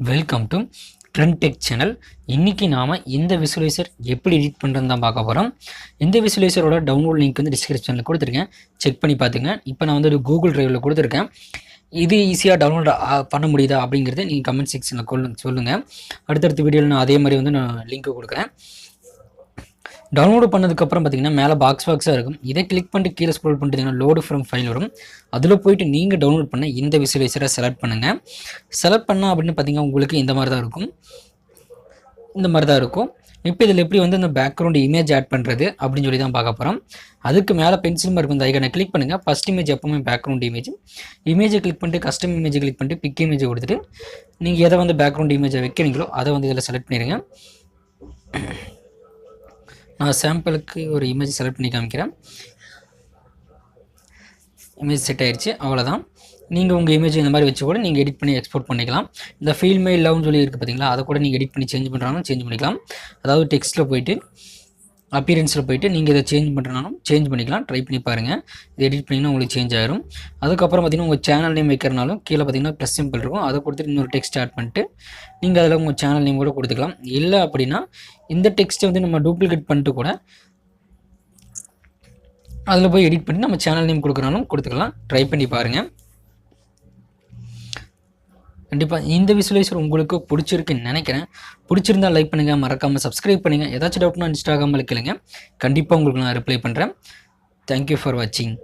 Welcome to TrenTech channel. இன்றைக்கி நாம் இந்த விசுவலைசர் எப்படி எடிட் பண்ணுறதுன்னு தான் பார்க்க போகிறோம். இந்த விசுவலைசரோட டவுன்லோட் லிங்க் வந்து டிஸ்கிரிப்ஷனில் கொடுத்துருக்கேன், செக் பண்ணி பார்த்துங்க. இப்போ நான் வந்து ஒரு கூகுள் ட்ரைவில் கொடுத்துருக்கேன். இது ஈஸியாக டவுன்லோட் பண்ண முடியுதா அப்படிங்கிறத நீங்கள் கமெண்ட் செக்ஷனில் சொல்லுங்கள். அடுத்தடுத்த வீடியோவில் நான் அதே மாதிரி வந்து நான் லிங்க்கு கொடுக்குறேன். டவுன்லோடு பண்ணதுக்கப்புறம் பார்த்தீங்கன்னா மேலே பாக்ஸாக இருக்கும். இதை கிளிக் பண்ணிட்டு கீழே ஸ்க்ரோல் பண்ணிட்டீங்கன்னா லோடு ஃப்ரம் ஃபைல் வரும். அதில் போய்ட்டு நீங்கள் டவுன்லோட் பண்ண இந்த விசுவலைசரை செலக்ட் பண்ணுங்கள். செலக்ட் பண்ணால் அப்படின்னு பார்த்தீங்கன்னா உங்களுக்கு இந்த மாதிரி தான் இருக்கும். இப்போ இதில் எப்படி வந்து இந்த பேக்ரவுண்ட் இமேஜ் ஆட் பண்ணுறது அப்படின்னு சொல்லி தான் பார்க்க போகிறோம். அதுக்கு மேலே பென்சில் மார்க் இந்த ஐகானை கிளிக் பண்ணுங்கள். ஃபஸ்ட் இமேஜ் எப்பவுமே பேக்ரவுண்ட் இமேஜை கிளிக் பண்ணிட்டு கஸ்டம் இமேஜை கிளிக் பண்ணிட்டு பிக் இமேஜை கொடுத்துட்டு நீங்கள் எதை வந்து பேக்ரவுண்ட் இமேஜை வைக்கிறீங்களோ அதை வந்து இதில் செலக்ட் பண்ணிடுங்க. நான் சாம்பிளுக்கு ஒரு இமேஜ் செலக்ட் பண்ணி காமிக்கிறேன். இமேஜ் செட் ஆகிடுச்சு, அவ்வளோதான். நீங்கள் உங்கள் இமேஜ் இந்த மாதிரி வச்சு கூட நீங்கள் எடிட் பண்ணி எக்ஸ்போர்ட் பண்ணிக்கலாம். இந்த ஃபீல் மெயில் லவ்னு சொல்லி இருக்குது பார்த்தீங்களா, அதை கூட நீங்கள் எடிட் பண்ணி சேஞ்ச் பண்ணுறாலும் சேஞ்ச் பண்ணிக்கலாம். அதாவது டெக்ஸ்ட்டில் போய்ட்டு அப்பியரன்ஸில் போய்ட்டு நீங்கள் இதை சேஞ்ச் பண்ணுறனாலும் சேஞ்ச் பண்ணிக்கலாம். ட்ரை பண்ணி பாருங்கள். இது எடிட் பண்ணிங்கன்னா உங்களுக்கு சேஞ்ச் ஆகிரும். அதுக்கப்புறம் பார்த்திங்கன்னா உங்கள் சேனல் நேம் வைக்கிறனாலும் கீழே பார்த்திங்கன்னா ப்ளஸ் சிம்பிள் இருக்கும். அதை கொடுத்துட்டு இன்னொரு டெக்ஸ்ட் ஆட் பண்ணிட்டு நீங்கள் அதில் உங்கள் சேனல் நேம் கூட கொடுத்துக்கலாம். இல்லை அப்படின்னா இந்த டெக்ஸ்ட்டை வந்து நம்ம டூப்ளிகேட் பண்ணிட்டு கூட அதில் போய் எடிட் பண்ணி நம்ம சேனல் நேம் கொடுக்குறாலும் கொடுத்துக்கலாம். ட்ரை பண்ணி பாருங்கள். கண்டிப்பாக இந்த விசுவலைசர் உங்களுக்கு பிடிச்சிருக்குன்னு நினைக்கிறேன். பிடிச்சிருந்தால் லைக் பண்ணுங்கள், மறக்காமல் சப்ஸ்கிரைப் பண்ணுங்கள். ஏதாச்சும் டவுட்னா இன்ஸ்டாகிராமில் கேளுங்க, கண்டிப்பாக உங்களுக்கு நான் ரிப்ளை பண்ணுறேன். தேங்க்யூ ஃபார் வாட்சிங்.